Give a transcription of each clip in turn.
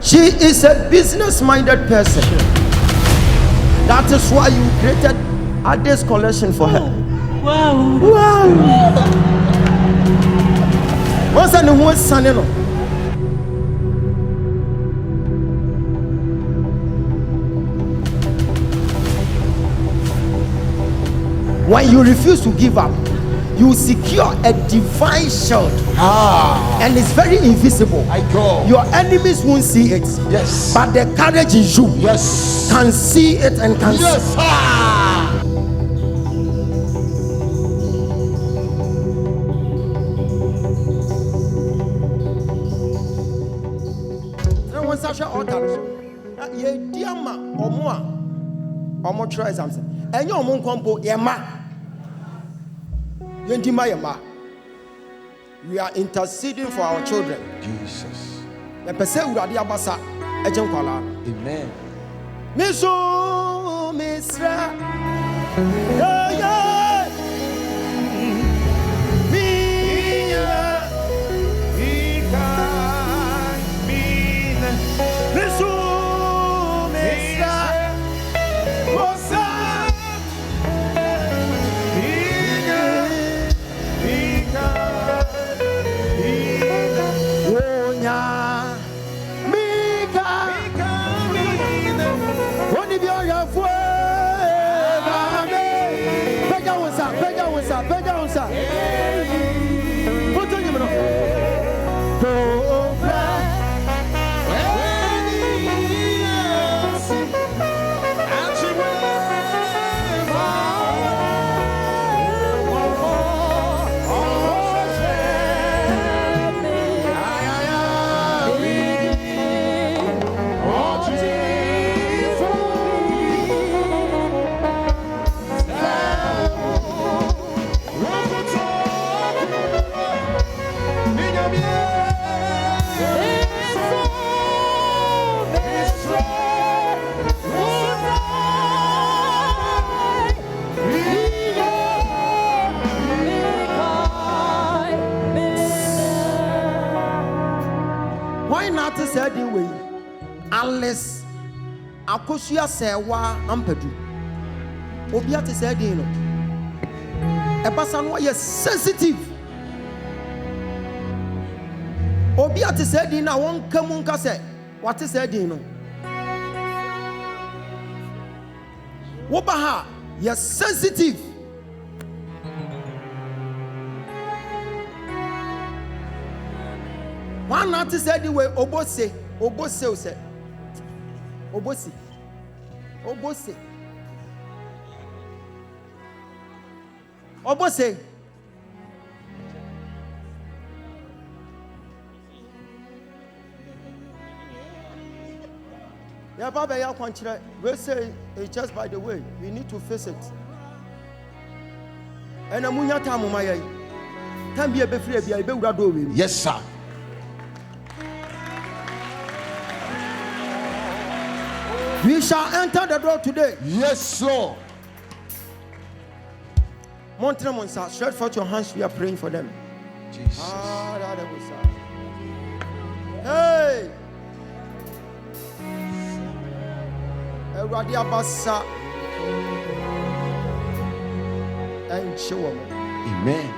She is a business-minded person. That is why you created this collection for her. Wow. What's the name? What's the name? When you refuse to give up, you secure a divine shield. And it's very invisible. Your enemies won't see it. Yes. But the courage in you can see it and can see. Once I shall alter, ye dear ma or more try something. And your moon compo, Yama. We are interceding for our children. Jesus. Amen. Miso Misra. Yeah, yeah. Mia. Ika. Mina. Miso Misra. Mosa. Mia. Ika. Onya. Mika. Only be on your foot. Pega onça. Put on your mano. Why not to say the way? Unless Akosia Sewa Ampadu. Obia to say the no. A person who is sensitive. Obia to say the no one come on say. What is said the no? Wobaha, you're sensitive. One not to say the way Obose say. Obose. Yeah, Baba, ya kwanchire. We say it's just by the way. We need to face it. And amunya tamu mayai. Can be a be free, be a be urado. Yes, sir. We shall enter the door today. Yes, Lord. Montre Monsa, stretch forth your hands. We are praying for them. Jesus. Hey. Radia Bassa and show them. Amen.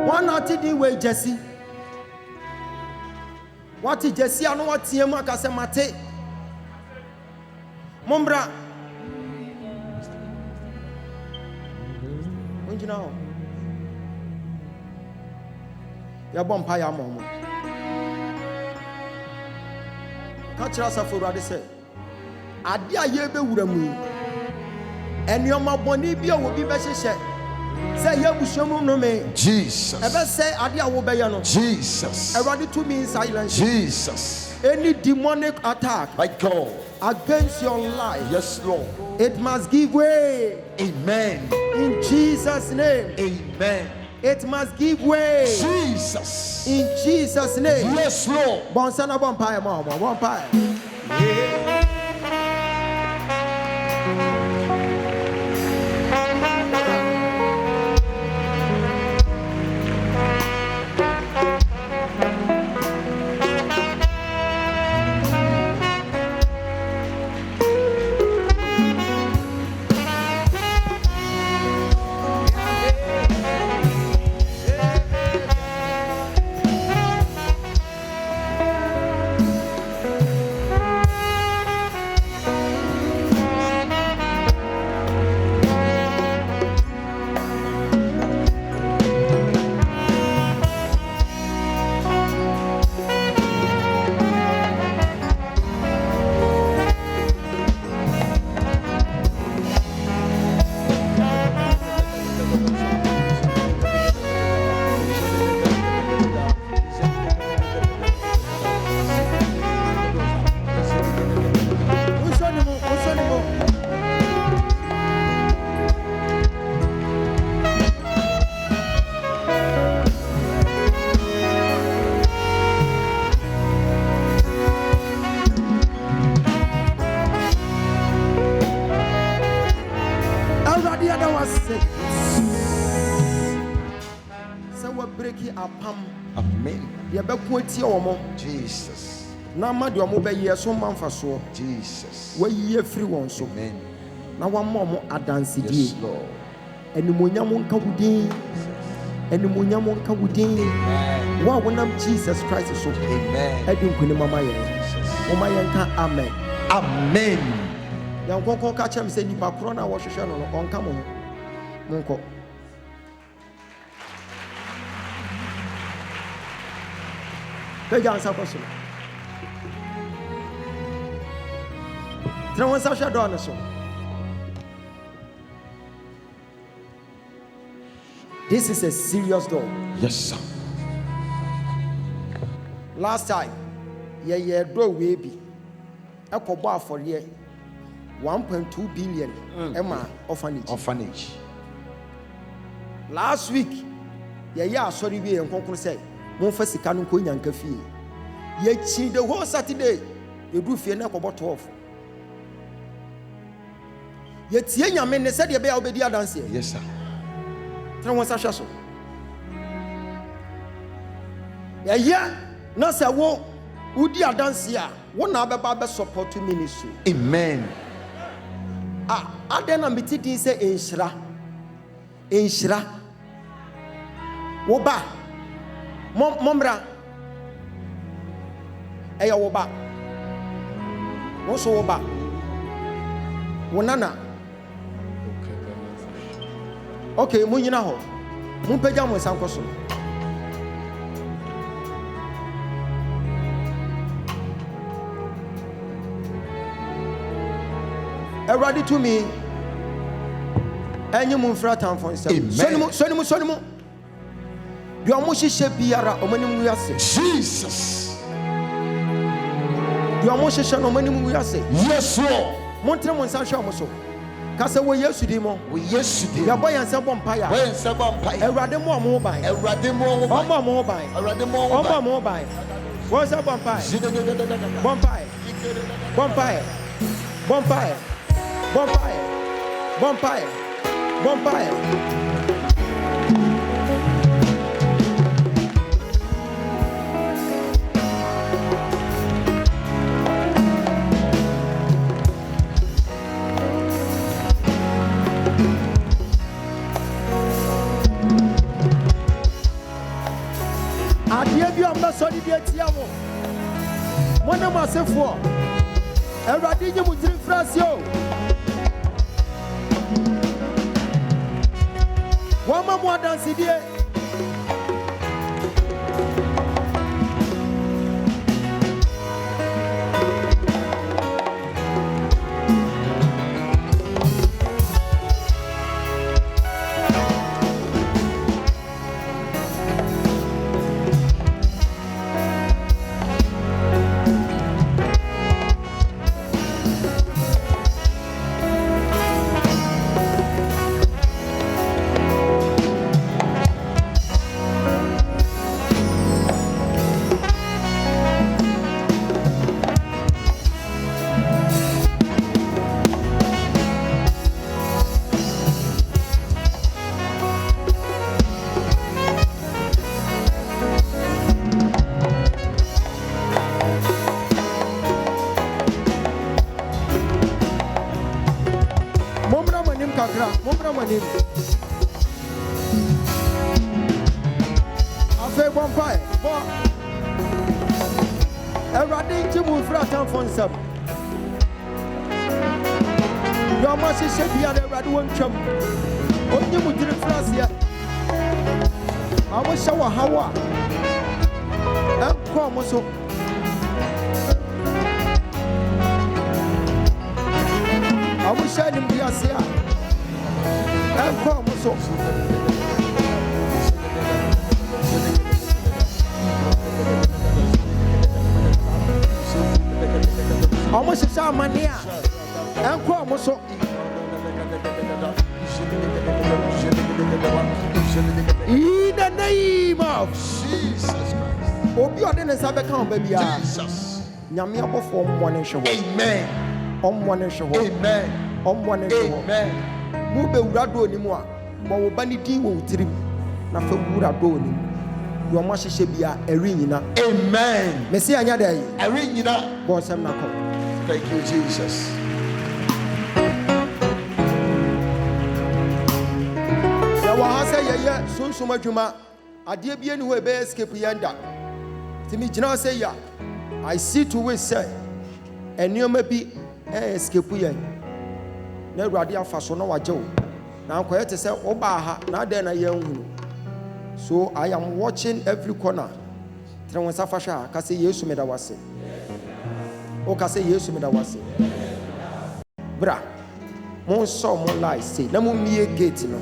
One not the way, Jesse. What is Jesse? I know what Tiamak as a mate. Mombra. When you know, you're bumpire moment. Catch us for what they say. I dear ye be with me. And your mabonibia will be better. Say ya bushamu no me. Jesus. Ebe say ade a wo be ya no. Jesus. Everybody to me in silence. Jesus. Any demonic attack My God. against your life. Yes, Lord. It must give way. Amen. In Jesus' name. Amen. It must give way. Jesus. In Jesus' name. Yes, Lord. Bonsana bonfire, mama, bonfire. Amen. Jesus. Nama de omo be yeso manfaso. Jesus. We ye free one so. Amen. Na wa mo adansidie. Yes, Lord. Enimonyam nka wudin. Enimonyam nka wudin. Wa wonam Jesus Christ so. Amen. Edi nkuni mama ye. Mama ye nka amen. Amen. Ya nkoko ka chem se nipa kro na wo hwehwe no no onka mo ho. Monko. Pega ansa kwaso. Tra wansa hwe do no so. This is a serious door. Yes, sir. Last time, ye door we be. Ekobo aforiye 1.2 billion Emma orphanage. Last week, ye sorry we enkonkon say, mon fa sika no ko nyanka fie. Ye chi the whole Saturday, ye do fie na kobo 12. Ye tie nyame ne said ye be obedi adanse. Yes, sir. Tell one Sasha so. Yeah, no say wo udi adanse a wo na be support ministry. Amen. Adena meti din say enhira wo ba momra eya wo ba wo so wo ba wo nana. Okay, mun yina ho. Mun pagya mun san koso. Ready to me. Enyi mun fra tan fon say. Sonimu. Bi omo hihye biara omanim wiase. Jesus. Bi omo hihye no omanim wiase. Yes, Lord. Mun tre mun san hwe omo so. Kase we Yesu di mo. We Yesu di. Ya boy yanse bompaya. Boy yanse bompaya. Erade mo mo ban. Erade mo ban. Omba mo ban. Erade mo ban. Omba mo ban. Wo se bompaya. Bompaya. Bompaya. Bompaya. Bompaya. Bompaya. Bompaya. Sorry, dear Tiamo. One of my self for a radical Muslim Frasio. One more than CD. him. I say one pie. Everybody to move for a town for some. Your master said the other red one chum. Only with the flowers here. I will show how and come so. I will shine him the Asia and come so. How much is our money and come so. In the name of Jesus Christ. Obi odene sabe kan baby ya. Jesus. Nyame abofo omwane hwe. Amen. Omwane hwe. Amen. Omwane hwe. Amen. Mu be wurado onimu a, bo wo bani din wo tirim. Na fa wurado onimu. Yo ma hyehye bia eri nyina. Amen. Mesi anya da yi. Eri nyina. Bo sem na ko. Thank you, Jesus. Ya wa ha se yeye sunsum adwuma. Ade bia ni ho ebe escape yenda. Timi gina say ya. I see to we say enioma bi escape yen. Na Awurade afa so na waje wo. Na ankoye te say wo ba ha na den na yan hu. So I am watching every corner. Tren won safa hwa ka say Yesu me da wase. O ka say Yesu me da wase. Bra. Mon so mon life say na mo mie gate no.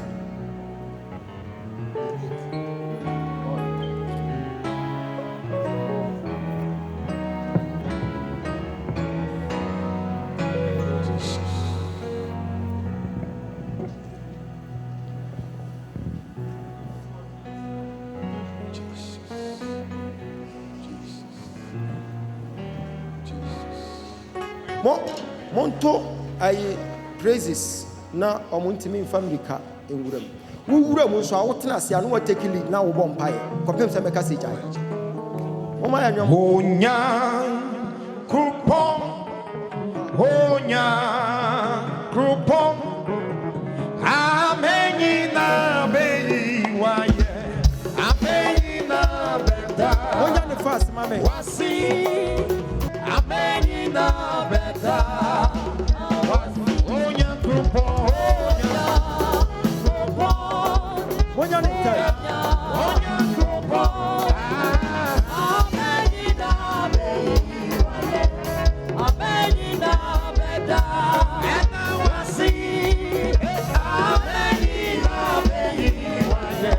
Monto ay praises na omuntimi family ewuram wo wuram so a wotena ase anu take lead na wo bom pae kopem se meka se jai o ma yanwom Honya kupon amenyi na beyi waye amenyi na beta Honya ne fast mame wasi amenyi na beta Honya kupon Honya ne tai Honya kupon amenyi na beyi waye amenyi na beta ena wasi amenyi na beyi waye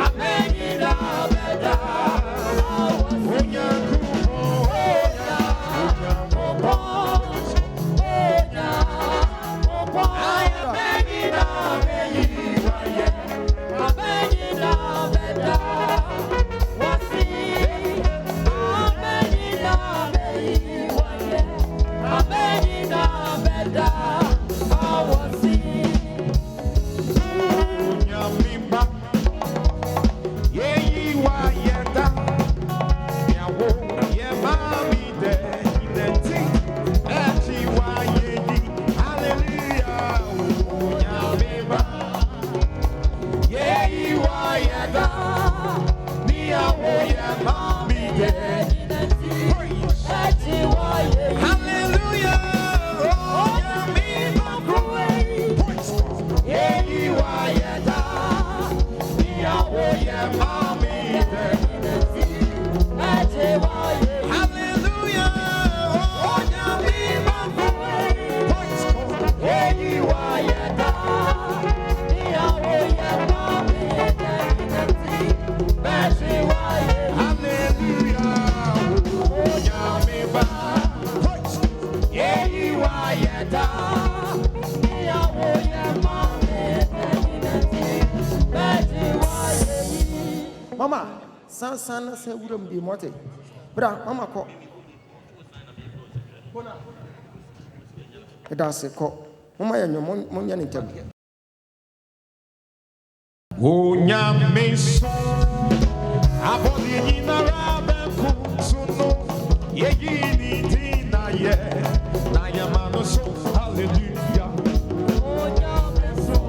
amenyi na beta Honya Mama san se wuram di mote bra mama ko eda se ko mama yanwom mon nya ne tam Honya meso abodi ni na rabe kusuno yegini tina ye na yamano so hallelujah Honya meso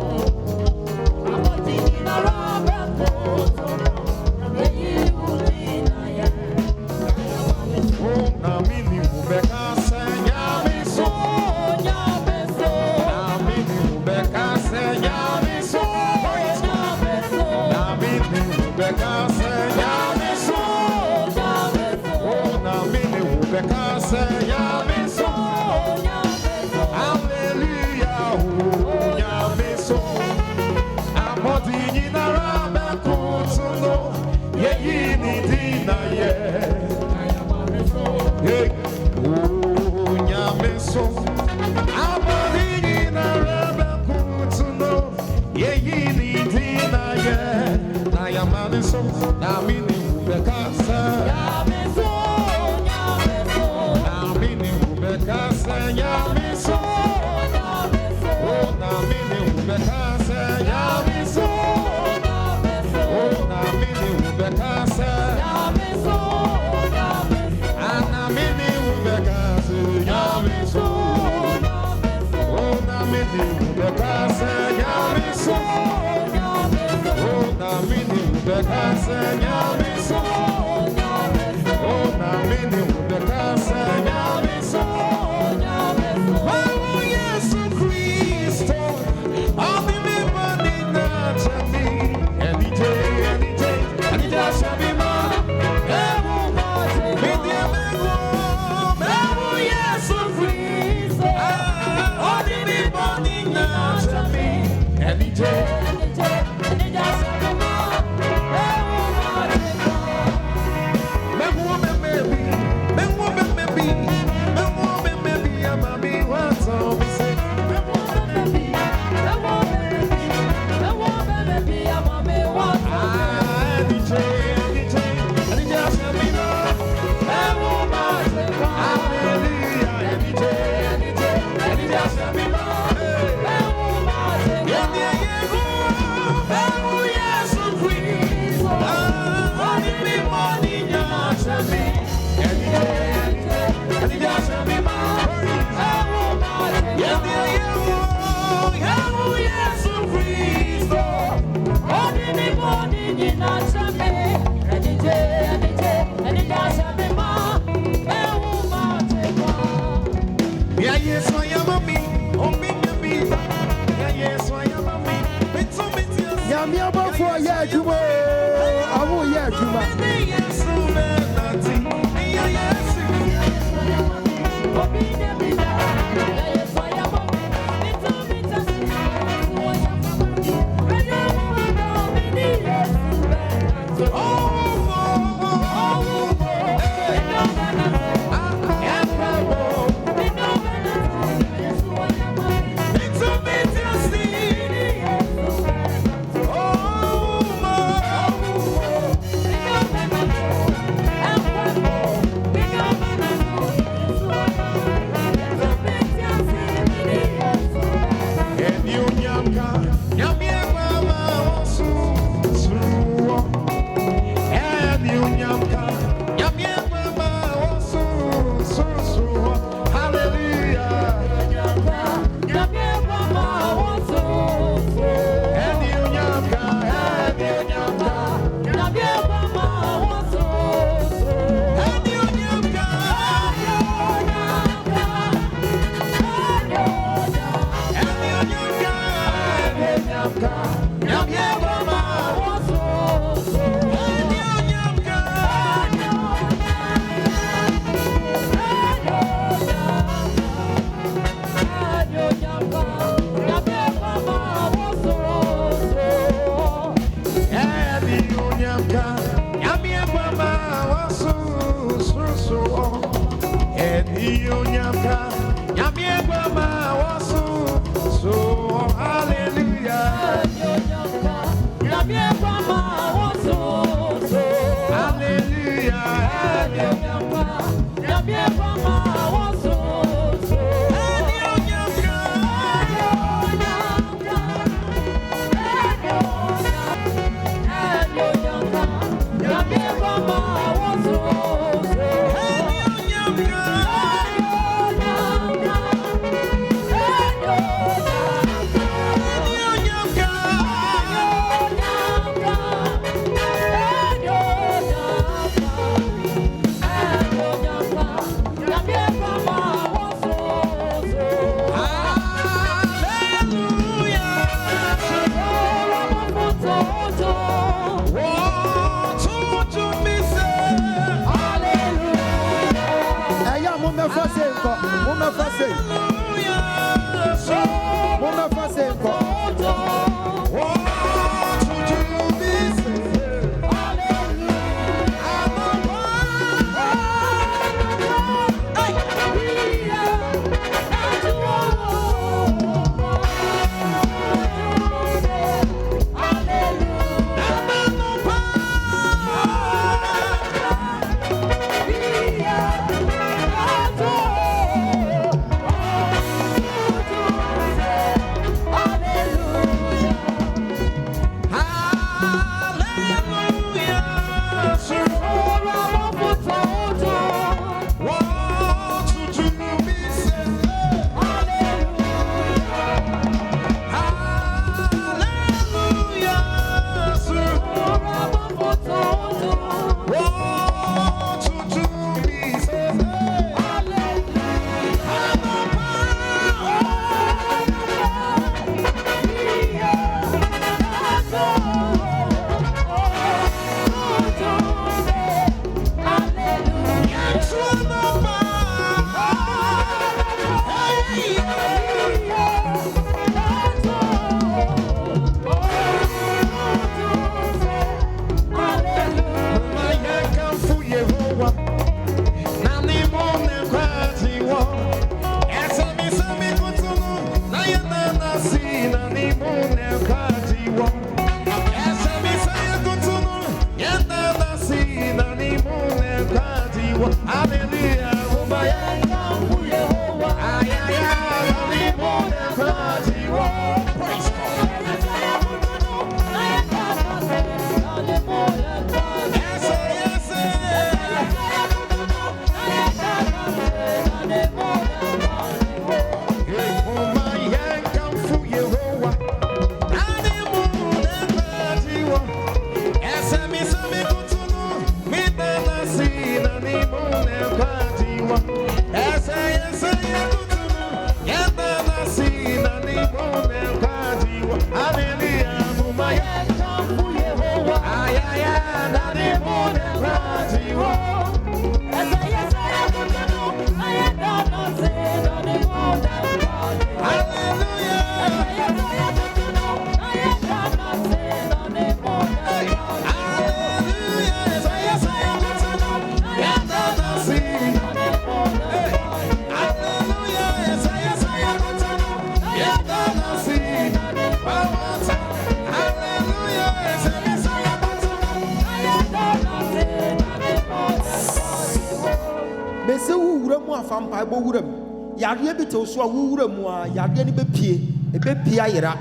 Yadeɛ bi te so a wowura mu a yadeɛ ne bɛpie ayera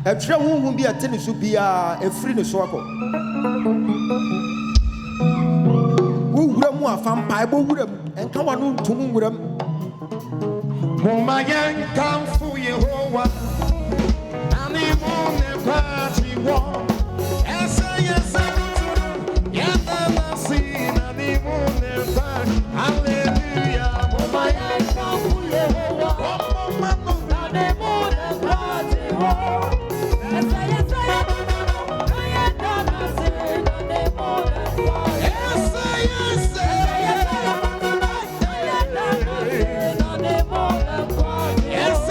ɛtwerɛ honhom bi a ɛte ne so biara ɛfiri ne so akɔ wowura mu a fa mpaebɔ wura mu ɛnka wano ntom nwura mu Moma yɛnkamfo Yehowa na ne mu ne kwati wɔ ɛsɛ yɛsɛ yɛda nase na ne mu ne kwati hallelujah moma yɛnkamfo Yehowa na ne mu ne kwati wɔ ɛsɛ yɛsɛ na yɛda nase na ne mu ne kwati ɛsɛ yɛsɛ Yes,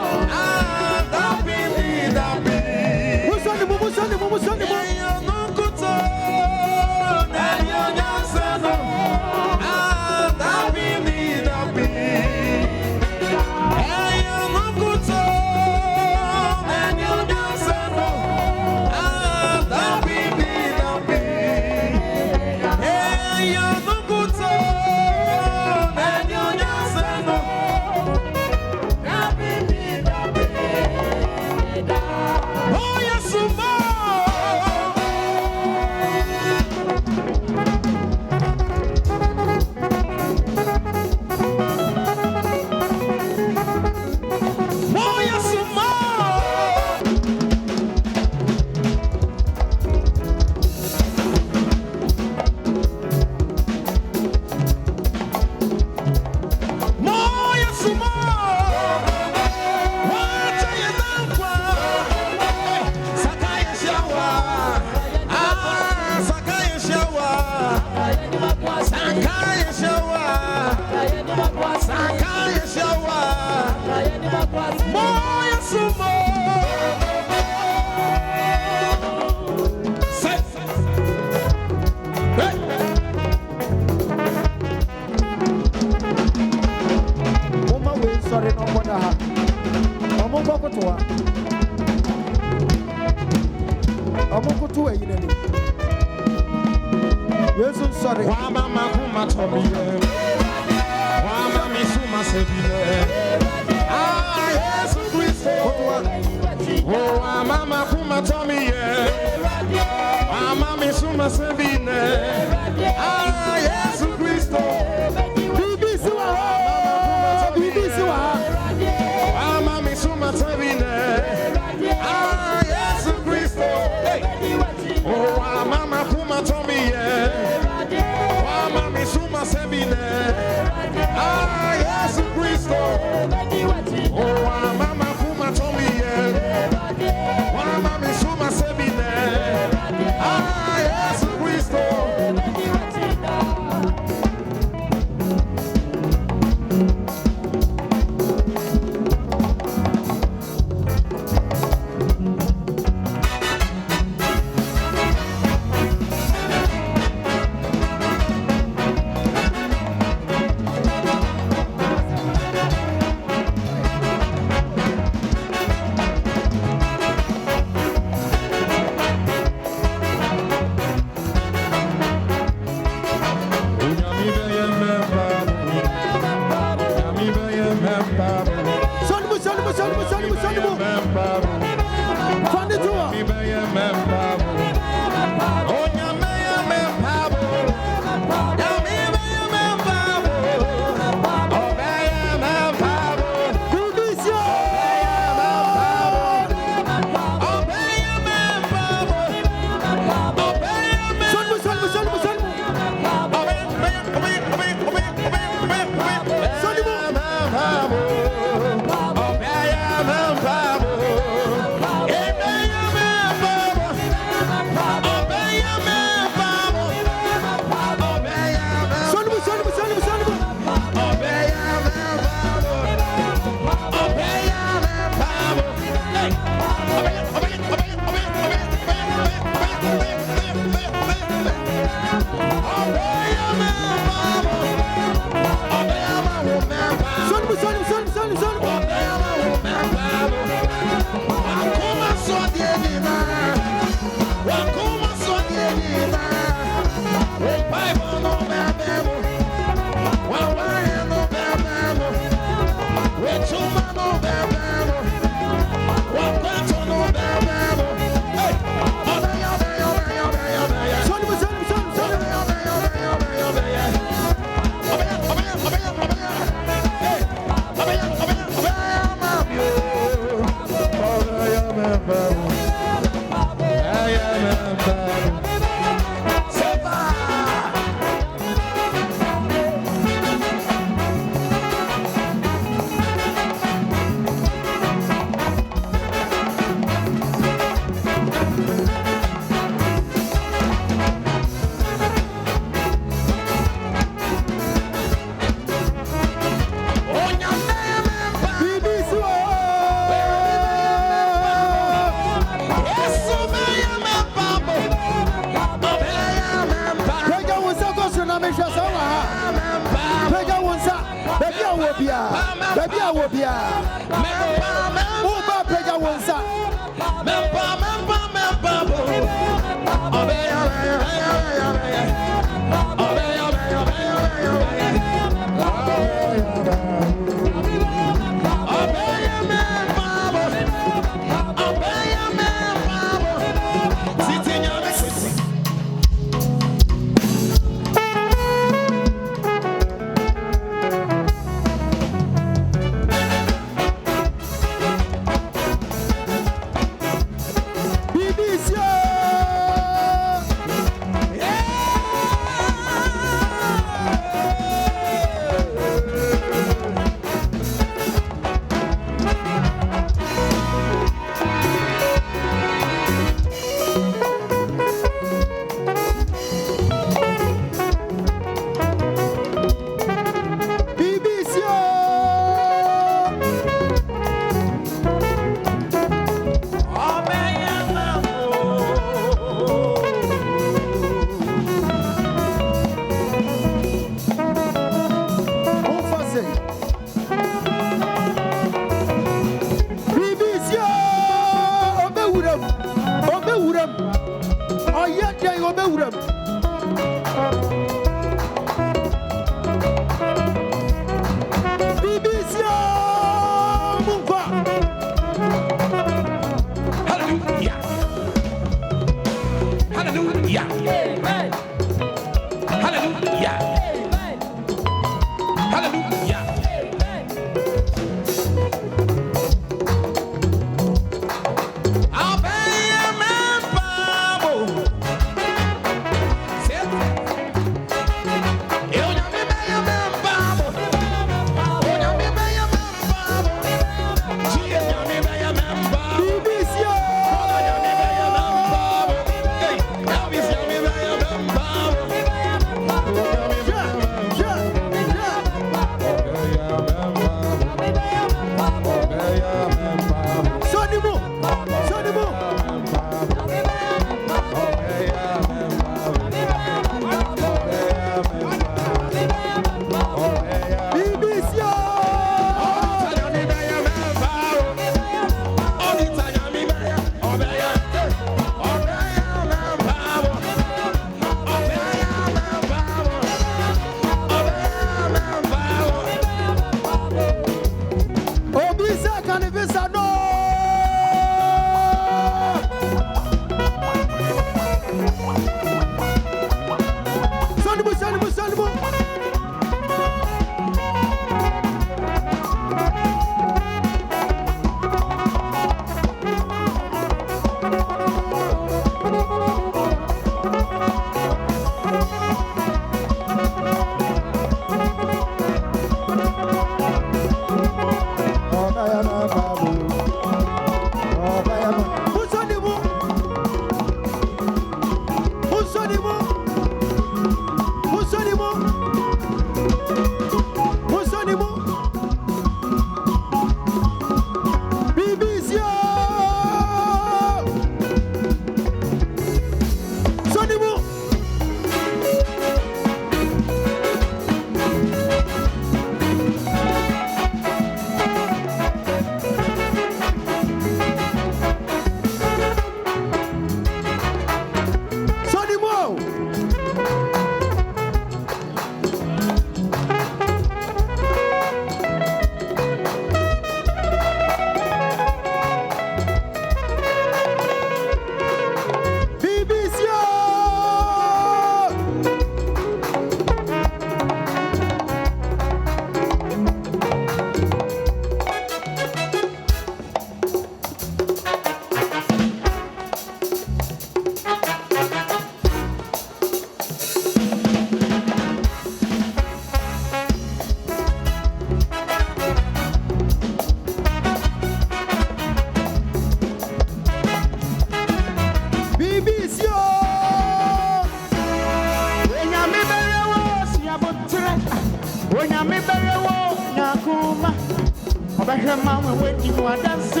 Obehe mama weti wa dance.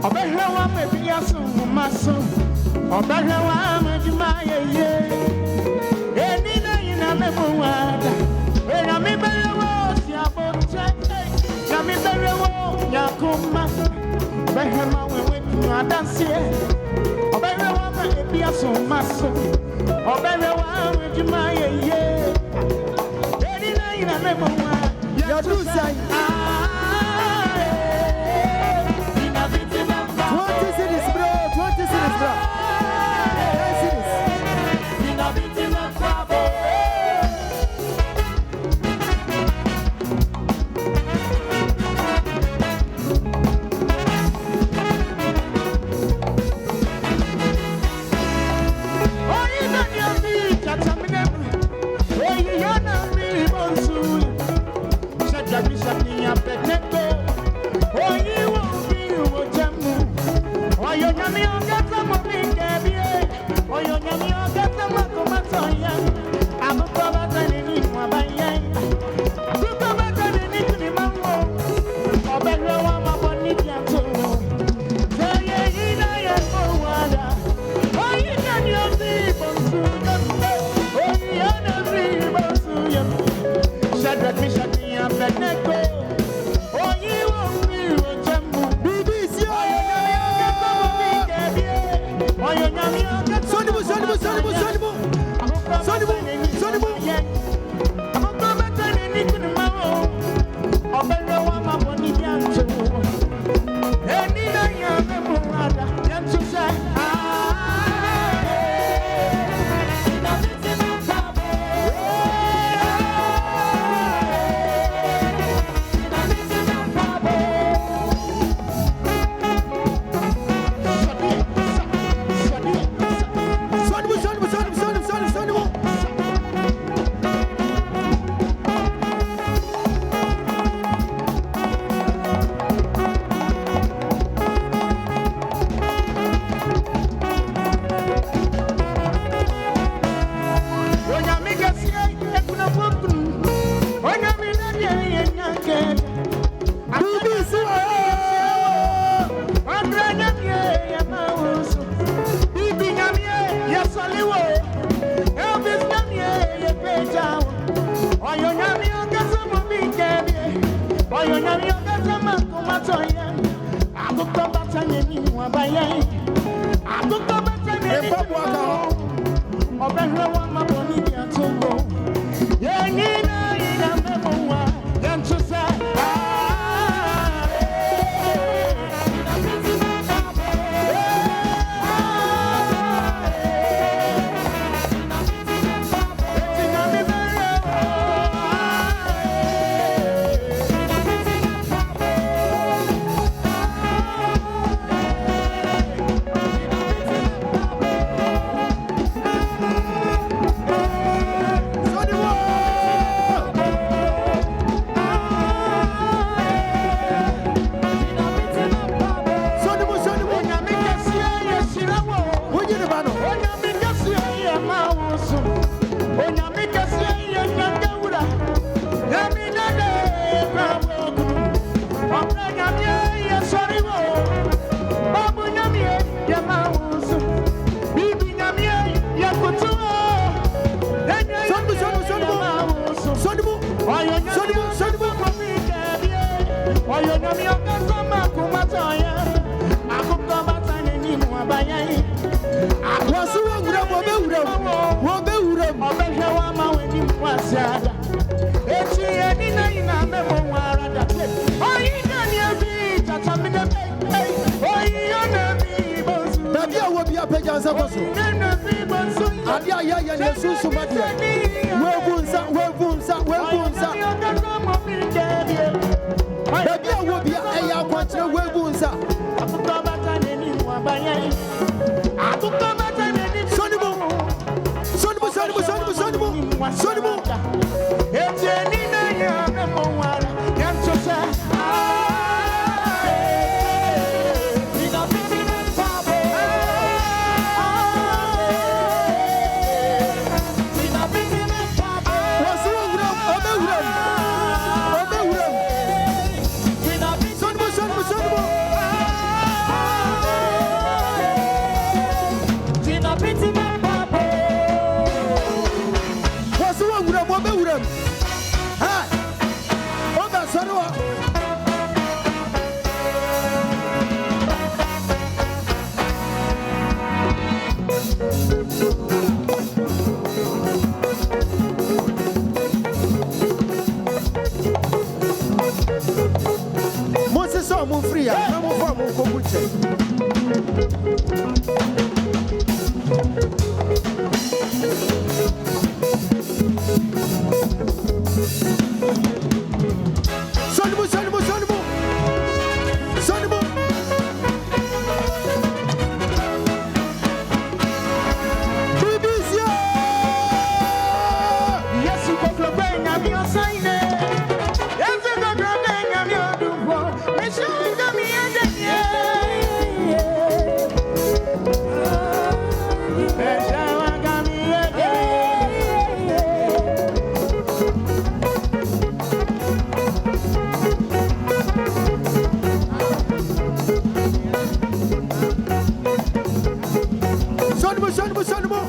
Obehe wa me biaso maso. Obehe wa me jumaye ye. Eni na ina me muada. Ena mi bere wo si abonche. Na mi bere wo yakoma. Obehe mama weti wa dance. Obehe wa me biaso maso. Obehe wa me jumaye ye. Eni na ina me muada. You do say 20 cities, bro. 20 cities, bro. 10 cities. free. I'm from Kobuche. Sonibo. Yes, you go club bang, I'm your sign. Yes, you go club bang, I'm your duo. Miss you, come here, Sonibo.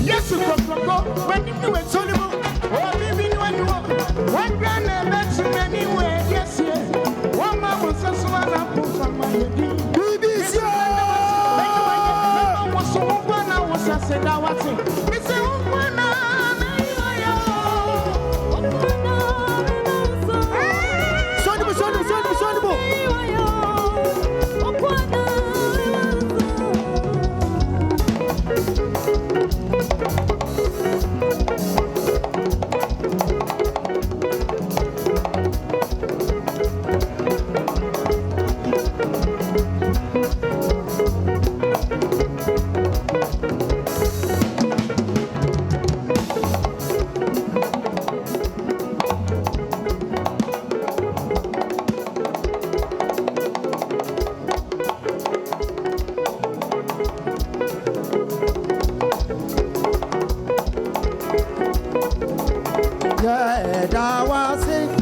yes, you go when you do it, Sonibo. Oh, baby, when you walk, one grand and that's anywhere. Yes, one man was a swan apple from my BBC. I said, I was it. It's a woman. Sonibo. Yeah, that was it.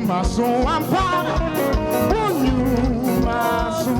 maso ampa, unyu maso.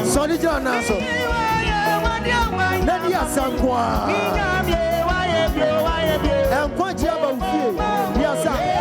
Sorry, John. So, let me ask some one. And quite about you. Yes, sir.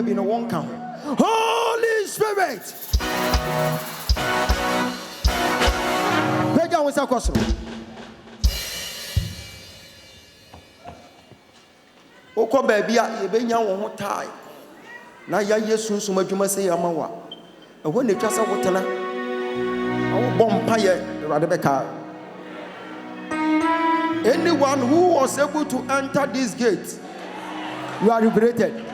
be no one count. Holy Spirit. Pega one question. Oko baby a ye benya wo ho tai. Na ya Yesu nsum adwuma se yama wa. Eho ne twa se wotena. Awo bompa ye Awurade beka. Anyone who was able to enter this gate, you are liberated.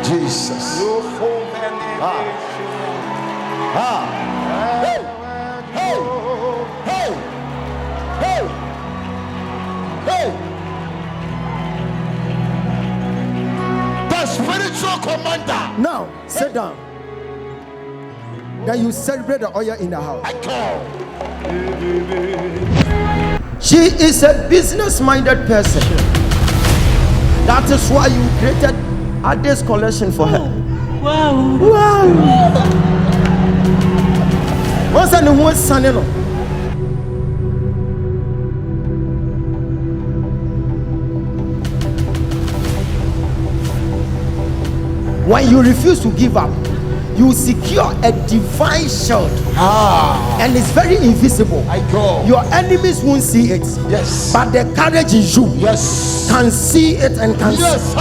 Jesus. Hey, hey, hey, hey, hey. The spiritual commander. Now, sit down. Then you celebrate the oil in the house. I call. She is a business-minded person. That is why you created this collection for her. Wow. What's the name? Sanino. When you refuse to give up, you secure a divine shield. And it's very invisible. I go. Your enemies won't see it. Yes. But the courage in you Yes. can see it and can Yes.